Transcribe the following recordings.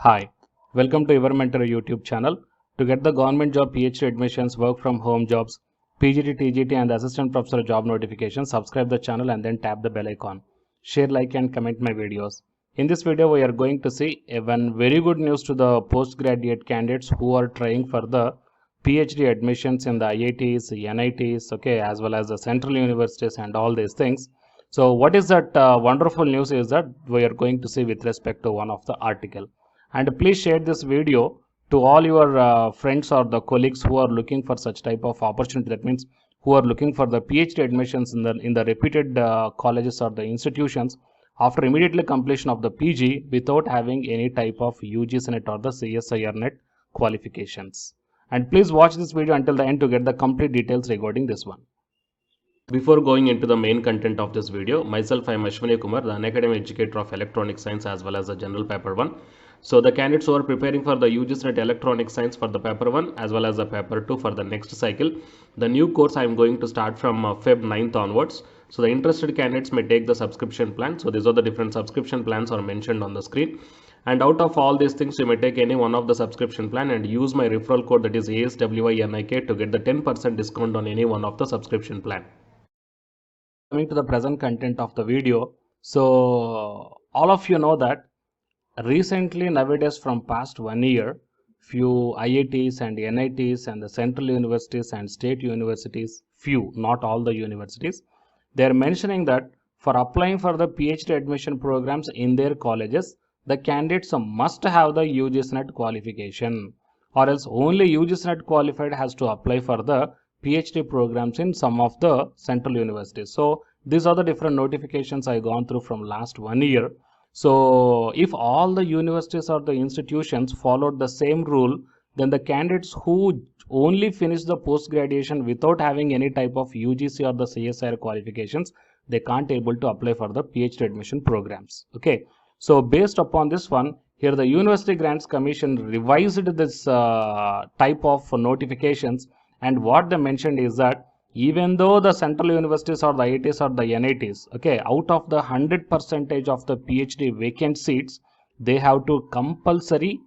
Hi, welcome to your mentor YouTube channel. To get the government job PhD admissions, work from home jobs, PGT, TGT and assistant professor job notifications, subscribe the channel and then tap the bell icon. Share, like and comment my videos. In this video, we are going to see one very good news to the postgraduate candidates who are trying for the PhD admissions in the IITs, NITs, okay, as well as the central universities and all these things. So what is that wonderful news is that we are going to see with respect to one of the article. And please share this video to all your friends or the colleagues who are looking for such type of opportunity. That means who are looking for the PhD admissions in the reputed colleges or the institutions after immediately completion of the PG without having any type of UGC NET or the CSIR NET qualifications. And please watch this video until the end to get the complete details regarding this one. Before going into the main content of this video, myself I am Ashwani Kumar, the Unacademy educator of Electronic Science as well as the General Paper 1. So the candidates who are preparing for the UGC NET Electronic Science for the Paper 1 as well as the Paper 2 for the next cycle, the new course I am going to start from Feb 9th onwards. So the interested candidates may take the subscription plan. So these are the different subscription plans are mentioned on the screen. And out of all these things, you may take any one of the subscription plan and use my referral code, that is ASWINIK, to get the 10% discount on any one of the subscription plan. Coming to the present content of the video, so all of you know that recently nowadays from past 1 year, few IITs and NITs and the central universities and state universities, few, not all the universities, they are mentioning that for applying for the PhD admission programs in their colleges, the candidates must have the UGC NET qualification, or else only UGC NET qualified has to apply for the PhD programs in some of the central universities. So these are the different notifications I gone through from last 1 year. So if all the universities or the institutions followed the same rule, then the candidates who only finish the post graduation without having any type of UGC or the CSIR qualifications, they can't able to apply for the PhD admission programs. Okay. So based upon this one, here the University Grants Commission revised this type of notifications, and what they mentioned is that even though the central universities or the IITs or the NITs, okay, out of the 100% of the PhD vacant seats, they have to compulsory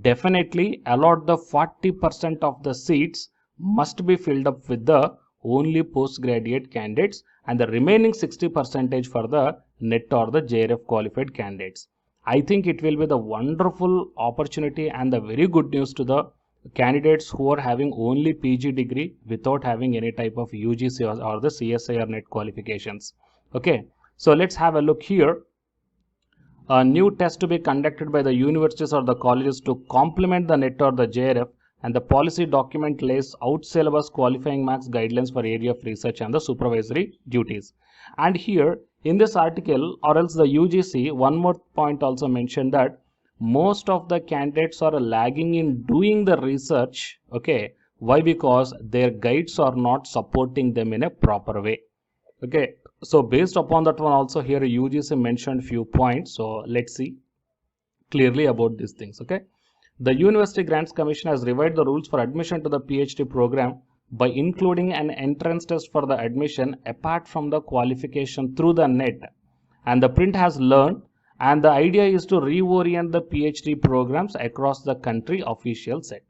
definitely allot the 40% of the seats must be filled up with the only postgraduate candidates, and the remaining 60% for the NET or the JRF qualified candidates. I think it will be the wonderful opportunity and the very good news to the candidates who are having only PG degree without having any type of UGC or the CSIR NET qualifications. Okay, so let's have a look here. A new test to be conducted by the universities or the colleges to complement the NET or the JRF, and the policy document lays out syllabus, qualifying marks, guidelines for area of research and the supervisory duties. And here in this article, or else the UGC, one more point also mentioned that most of the candidates are lagging in doing the research. Okay, why? Because their guides are not supporting them in a proper way. Okay, so based upon that one also, here UGC mentioned few points. So let's see clearly about these things. Okay, the University Grants Commission has revised the rules for admission to the PhD program by including an entrance test for the admission apart from the qualification through the NET, and the print has learned. And the idea is to reorient the PhD programs across the country, official said.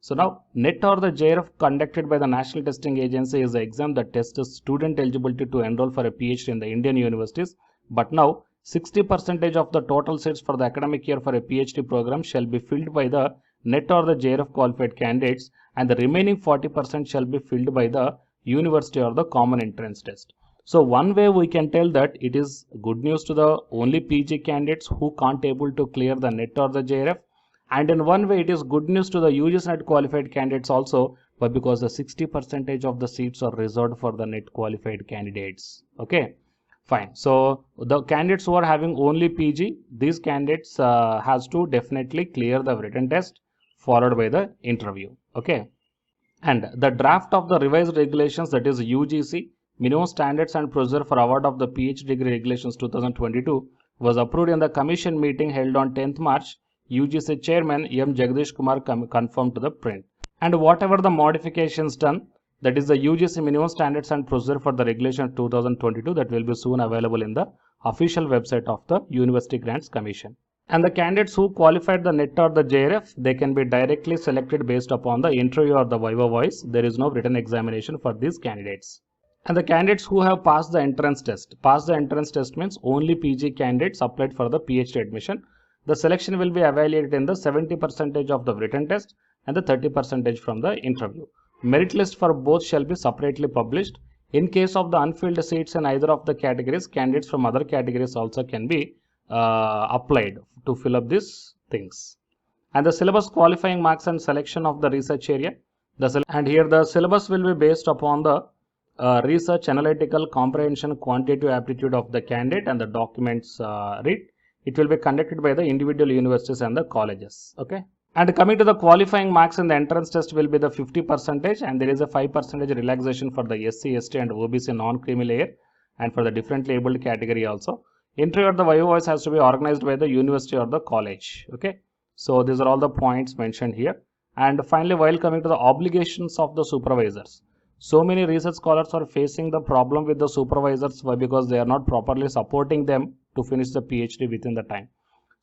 So now NET or the JRF conducted by the National Testing Agency is the exam that tests student eligibility to enroll for a PhD in the Indian universities. But now 60% of the total seats for the academic year for a PhD program shall be filled by the NET or the JRF qualified candidates, and the remaining 40% shall be filled by the university or the common entrance test. So one way we can tell that it is good news to the only PG candidates who can't able to clear the NET or the JRF, and in one way it is good news to the UGC NET qualified candidates also, but because the 60% of the seats are reserved for the NET qualified candidates. Okay, fine. So the candidates who are having only PG, these candidates has to definitely clear the written test followed by the interview. Okay, and the draft of the revised regulations, that is UGC Minimum Standards and Procedure for Award of the PhD Degree Regulations 2022 was approved in the Commission meeting held on 10th March. UGC Chairman M. Jagdish Kumar confirmed to the print. And whatever the modifications done, that is the UGC Minimum Standards and Procedure for the Regulation 2022, that will be soon available in the official website of the University Grants Commission. And the candidates who qualified the NET or the JRF, they can be directly selected based upon the interview or the Viva voice. There is no written examination for these candidates. And the candidates who have passed the entrance test. Pass the entrance test means only PG candidates applied for the PhD admission. The selection will be evaluated in the 70% of the written test and the 30% from the interview. Merit list for both shall be separately published. In case of the unfilled seats in either of the categories, candidates from other categories also can be applied to fill up these things. And the syllabus qualifying marks and selection of the research area. And here the syllabus will be based upon the research, analytical, comprehension, quantitative aptitude of the candidate and the documents read. It will be conducted by the individual universities and the colleges. Okay. And coming to the qualifying marks in the entrance test will be the 50%, and there is a 5% relaxation for the SC, ST and OBC non-creamy layer and for the differently abled category also. Interview at the Viva voice has to be organized by the university or the college. Okay. So these are all the points mentioned here. And finally, while coming to the obligations of the supervisors, so many research scholars are facing the problem with the supervisors because they are not properly supporting them to finish the PhD within the time.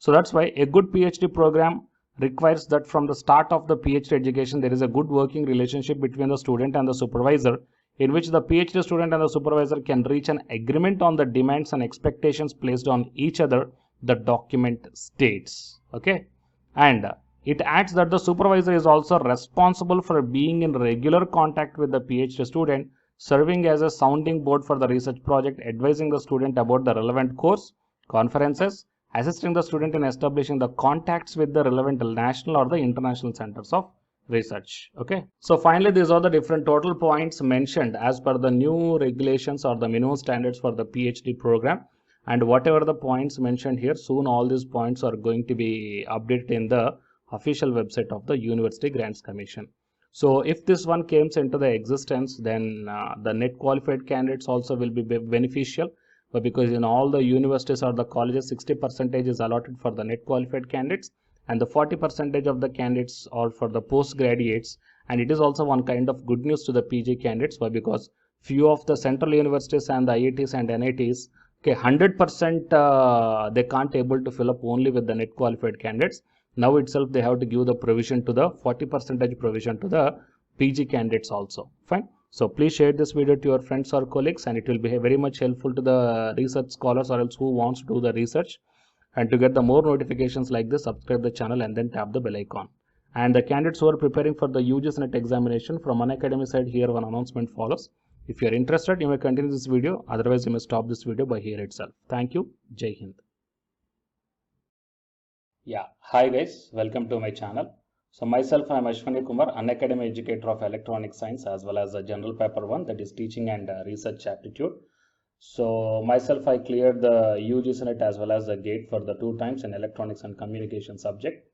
So that's why a good PhD program requires that from the start of the PhD education, there is a good working relationship between the student and the supervisor, in which the PhD student and the supervisor can reach an agreement on the demands and expectations placed on each other, the document states. Okay. And it adds that the supervisor is also responsible for being in regular contact with the PhD student, serving as a sounding board for the research project, advising the student about the relevant course, conferences, assisting the student in establishing the contacts with the relevant national or the international centers of research. Okay. So finally, these are the different total points mentioned as per the new regulations or the minimum standards for the PhD program. And whatever the points mentioned here, soon all these points are going to be updated in the official website of the University Grants Commission. So if this one comes into the existence, then the NET qualified candidates also will be beneficial, but because in all the universities or the colleges, 60% is allotted for the NET qualified candidates and the 40% of the candidates are for the postgraduates. And it is also one kind of good news to the PG candidates, but because few of the central universities and the IITs and NITs, okay, 100% they can't able to fill up only with the NET qualified candidates. Now itself they have to give the provision to the 40% provision to the PG candidates also. Fine. So please share this video to your friends or colleagues, and it will be very much helpful to the research scholars or else who wants to do the research. And to get the more notifications like this, subscribe the channel and then tap the bell icon. And the candidates who are preparing for the UGC NET examination from Unacademy side, here one announcement follows. If you are interested, you may continue this video. Otherwise, you may stop this video by here itself. Thank you. Jai Hind. Yeah, hi guys, welcome to my channel. So myself, I am Ashwani Kumar, Unacademy educator of electronic science as well as a general paper 1, that is teaching and research aptitude. So myself, I cleared the UGC NET as well as the GATE for the 2 times in electronics and communication subject.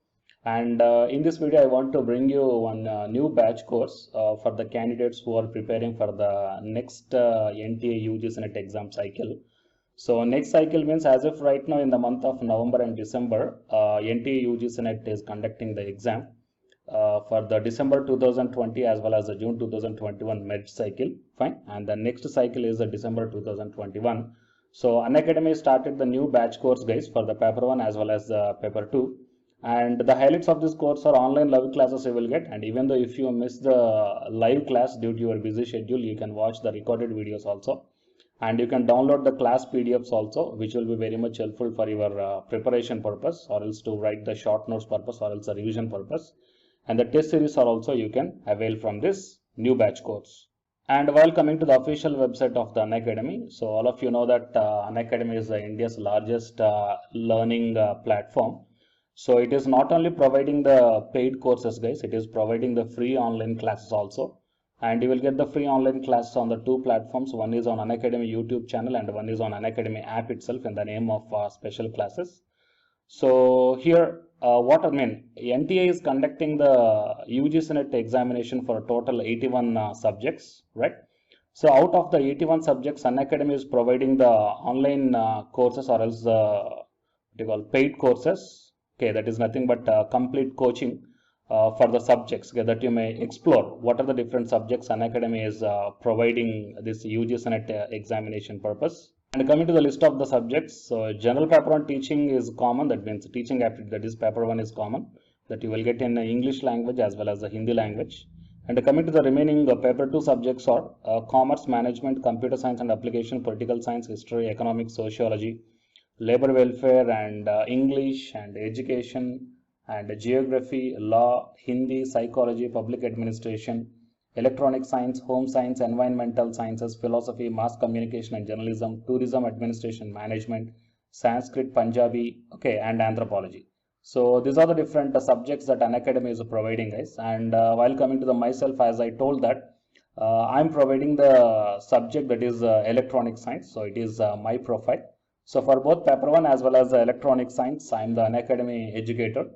And in this video, I want to bring you one new batch course for the candidates who are preparing for the next NTA UGC NET exam cycle. So next cycle means as if right now in the month of November and December, NTA UGC NET is conducting the exam for the December 2020 as well as the June 2021 merit cycle. Fine. And the next cycle is the December 2021. So Unacademy started the new batch course guys for the paper 1 as well as the paper 2. And the highlights of this course are online live classes you will get. And even though if you miss the live class due to your busy schedule, you can watch the recorded videos also. And you can download the class PDFs also, which will be very much helpful for your preparation purpose, or else to write the short notes purpose, or else the revision purpose. And the test series are also you can avail from this new batch course. And while coming to the official website of the Unacademy, so all of you know that Unacademy is India's largest learning platform. So it is not only providing the paid courses guys, it is providing the free online classes also. And you will get the free online classes on the 2 platforms. One is on Unacademy YouTube channel and one is on Unacademy app itself in the name of special classes. So here, what I mean, NTA is conducting the UGC NET examination for a total 81 subjects, right? So out of the 81 subjects, Unacademy is providing the online courses or else what you call paid courses. Okay, that is nothing but complete coaching for the subjects that you may explore. What are the different subjects Unacademy is providing this UGC NET examination purpose? And coming to the list of the subjects, so general paper 1 teaching is common, that means teaching aptitude, that is paper 1 is common, that you will get in English language as well as the Hindi language. And coming to the remaining paper 2 subjects are commerce, management, computer science and application, political science, history, economics, sociology, labor welfare and English and education and geography, law, Hindi, psychology, public administration, electronic science, home science, environmental sciences, philosophy, mass communication and journalism, tourism, administration, management, Sanskrit, Punjabi, okay, and anthropology. So these are the different subjects that Unacademy is providing, guys. And while coming to the myself, as I told that I'm providing the subject that is electronic science. So it is my profile. So for both paper 1 as well as the electronic science, I am the Unacademy educator.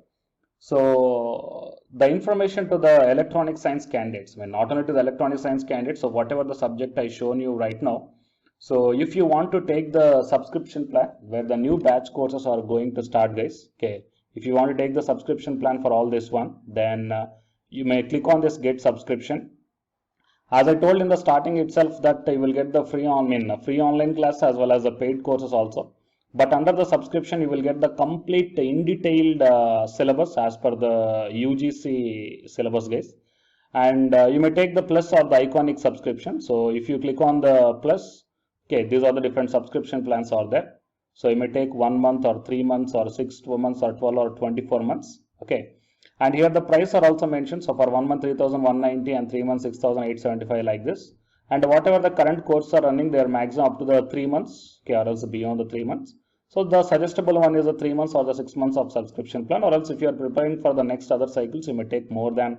So the information to the electronic science candidates, not only to the electronic science candidates, so whatever the subject I shown you right now. So if you want to take the subscription plan where the new batch courses are going to start, guys, okay, if you want to take the subscription plan for all this one, then you may click on this get subscription. As I told in the starting itself that you will get the free online class as well as the paid courses also. But under the subscription, you will get the complete in detailed syllabus as per the UGC syllabus, guys. And you may take the plus or the iconic subscription. So if you click on the plus, okay, these are the different subscription plans are there. So you may take 1 month or 3 months or 6 months or 12 or 24 months. Okay. And here the price are also mentioned. So for 1 month 3,190 and 3 months 6,875 like this. And whatever the current courses are running, they are maximum up to the 3 months, okay, or else beyond the 3 months. So the suggestible one is the 3 months or the 6 months of subscription plan, or else if you are preparing for the next other cycles, you may take more than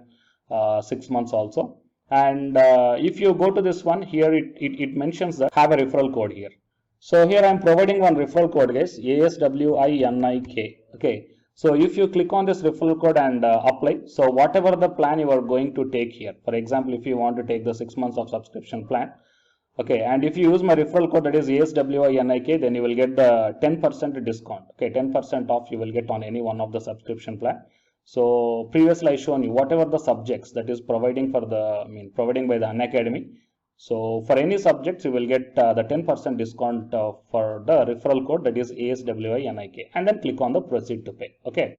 6 months also. And if you go to this one here, it mentions that have a referral code here. So here I am providing one referral code, guys, ASWINIK. Okay. So if you click on this referral code and apply, so whatever the plan you are going to take here, for example, if you want to take the 6 months of subscription plan, okay, and if you use my referral code that is ASWINIK, then you will get the 10% discount. Okay, 10% off you will get on any one of the subscription plan. So previously I shown you whatever the subjects that is providing for the providing by the Unacademy. So for any subjects you will get the 10% discount for the referral code that is ASWINIK, and then click on the proceed to pay. Okay.